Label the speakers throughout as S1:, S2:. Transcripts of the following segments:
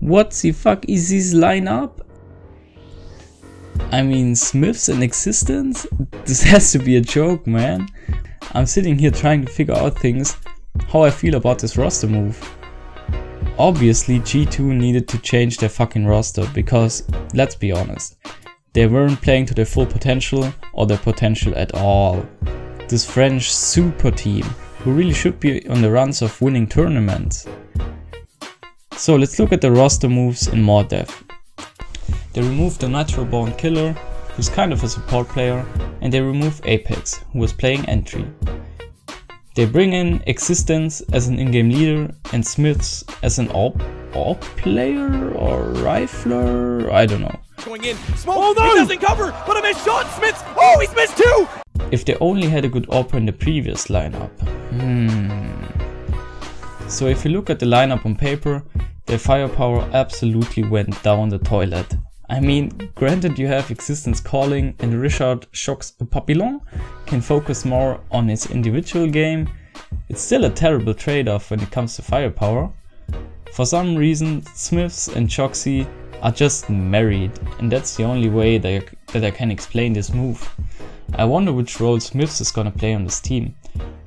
S1: What the fuck is this lineup? I mean, Smiths in existence? This has to be a joke, man. I'm sitting here trying to figure out things, how I feel about this roster move. Obviously G2 needed to change their fucking roster because, let's be honest, they weren't playing to their full potential or their potential at all. This French super team, who really should be on the runs of winning tournaments. So let's look at the roster moves in more depth. They removed the natural born killer, who's kind of a support player, and they remove Apex, who was playing entry. They bring in Existence as an in-game leader and Smiths as an AWP player or rifler, I don't know.
S2: Going in, smoke, oh no! He doesn't cover, but a missed shot, Smiths, oh he's missed too!
S1: If they only had a good AWP in the previous lineup. So if you look at the lineup on paper, their firepower absolutely went down the toilet. I mean, granted you have Existence calling and Richard Shocks Papillon can focus more on his individual game, it's still a terrible trade-off when it comes to firepower. For some reason, Smiths and Choxy are just married, and that's the only way that I can explain this move. I wonder which role Smiths is gonna play on this team.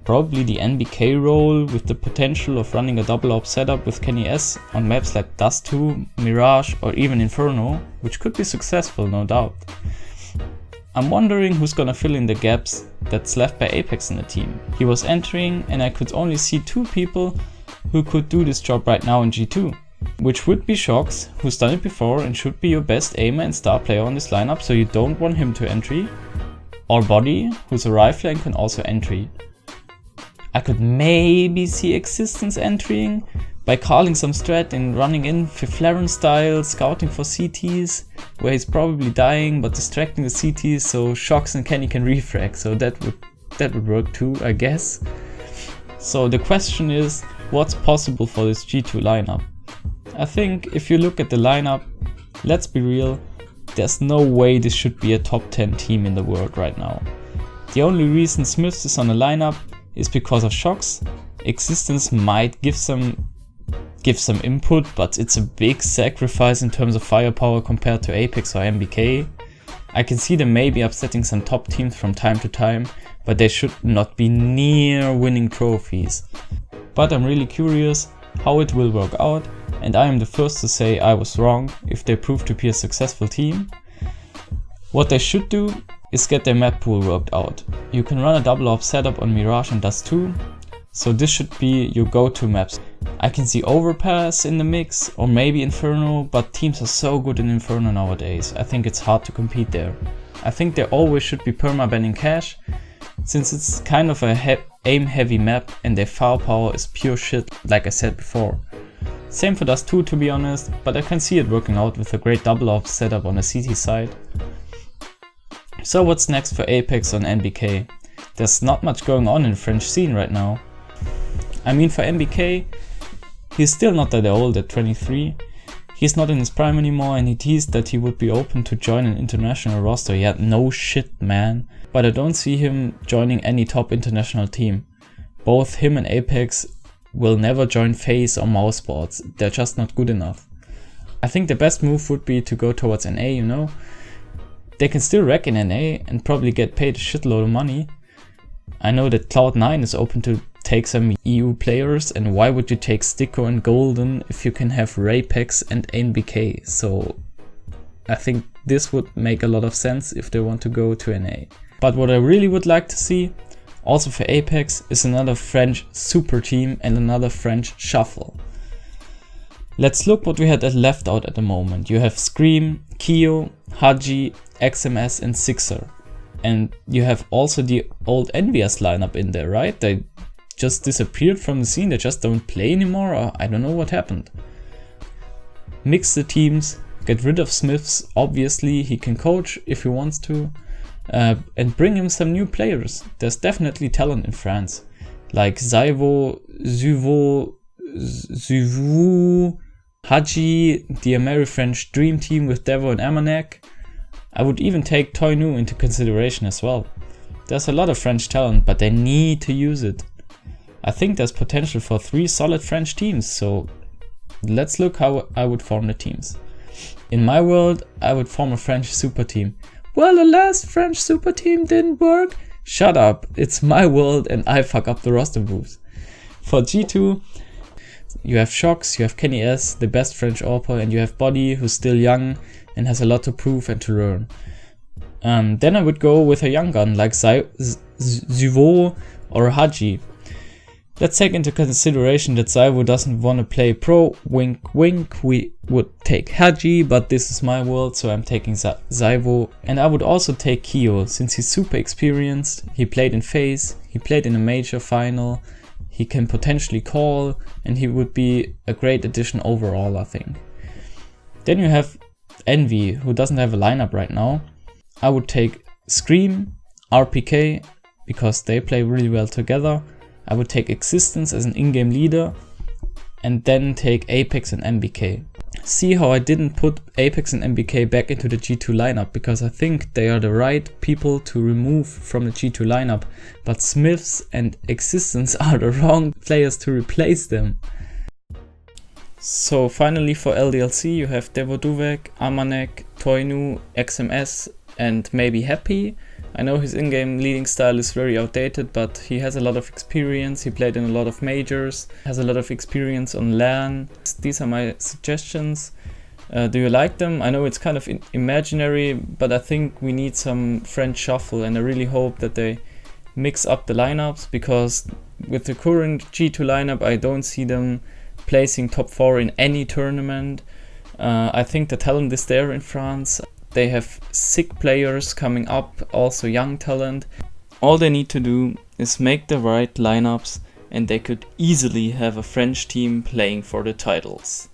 S1: Probably the NBK role with the potential of running a double AWP setup with Kenny S on maps like Dust 2, Mirage or even Inferno, which could be successful, no doubt. I'm wondering who's gonna fill in the gaps that's left by Apex in the team. He was entering and I could only see two people who could do this job right now in G2. Which would be Shocks, who's done it before and should be your best aimer and star player on this lineup, so you don't want him to entry. Or Body, who's a rifler and can also entry. I could maybe see Existence entering by calling some strat and running in Fiflaren style, scouting for CTs, where he's probably dying but distracting the CTs so Shocks and Kenny can refrag, so that would work too, I guess. So the question is, what's possible for this G2 lineup? I think if you look at the lineup, let's be real, there's no way this should be a top 10 team in the world right now. The only reason Smiths is on the lineup is because of Shocks. Existence might give some input, but it's a big sacrifice in terms of firepower compared to Apex or MBK. I can see them maybe upsetting some top teams from time to time, but they should not be near winning trophies. But I'm really curious how it will work out, and I am the first to say I was wrong if they prove to be a successful team. What they should do is get their map pool worked out. You can run a double AWP setup on Mirage and Dust 2, so this should be your go-to maps. I can see Overpass in the mix, or maybe Inferno, but teams are so good in Inferno nowadays, I think it's hard to compete there. I think there always should be perma-banning Cache, since it's kind of a aim-heavy map and their firepower is pure shit, like I said before. Same for Dust 2 to be honest, but I can see it working out with a great double AWP setup on the CT side. So what's next for Apex on NBK? There's not much going on in the French scene right now. I mean, for NBK, he's still not that old at 23. He's not in his prime anymore and he teased that he would be open to join an international roster. Yeah, no shit, man. But I don't see him joining any top international team. Both him and Apex will never join FaZe or Mousesports. They're just not good enough. I think the best move would be to go towards NA, you know? They can still wreck in NA and probably get paid a shitload of money. I know that Cloud9 is open to take some EU players, and why would you take Sticko and Golden if you can have Rapex and NBK? So I think this would make a lot of sense if they want to go to NA. But what I really would like to see, also for Apex, is another French super team and another French shuffle. Let's look what we had left out at the moment. You have Scream, Keo, Haji, XMS and Sixer. And you have also the old Envious lineup in there, right? They just disappeared from the scene, they just don't play anymore, or I don't know what happened. Mix the teams, get rid of Smiths, obviously he can coach if he wants to, and bring him some new players. There's definitely talent in France, like Zyvo, Zuvu, Haji, the Ameri-French Dream Team with Devo and Amanek. I would even take Toy Nu into consideration as well. There's a lot of French talent, but they need to use it. I think there's potential for 3 solid French teams, so Let's look how I would form the teams. In my world, I would form a French super team. Well, the last French super team didn't work. Shut up, it's my world and I fuck up the roster moves. For G2, you have Shox, you have Kenny S, the best French AWPer, and you have Body, who's still young and has a lot to prove and to learn. Then I would go with a young gun like Zyvo or Haji. Let's take into consideration that Zyvo doesn't want to play pro, wink wink, we would take Haji, but this is my world, so I'm taking Zyvo. And I would also take Kyo, since he's super experienced, he played in FaZe, he played in a major final, he can potentially call, and he would be a great addition overall, I think. Then you have Envy, who doesn't have a lineup right now. I would take Scream, RPK, because they play really well together. I would take Existence as an in-game leader, and then take Apex and MBK. See how I didn't put Apex and MBK back into the G2 lineup, because I think they are the right people to remove from the G2 lineup, but Smiths and Existence are the wrong players to replace them. So finally for LDLC you have Devoduvek, Amanek, Toinu, XMS and maybe Happy. I know his in-game leading style is very outdated, but he has a lot of experience, he played in a lot of majors, has a lot of experience on LAN. These are my suggestions. Do you like them? I know it's kind of imaginary, but I think we need some French shuffle, and I really hope that they mix up the lineups, because with the current G2 lineup I don't see them placing top 4 in any tournament. I think the talent is there in France. They have sick players coming up, also young talent. All they need to do is make the right lineups and they could easily have a French team playing for the titles.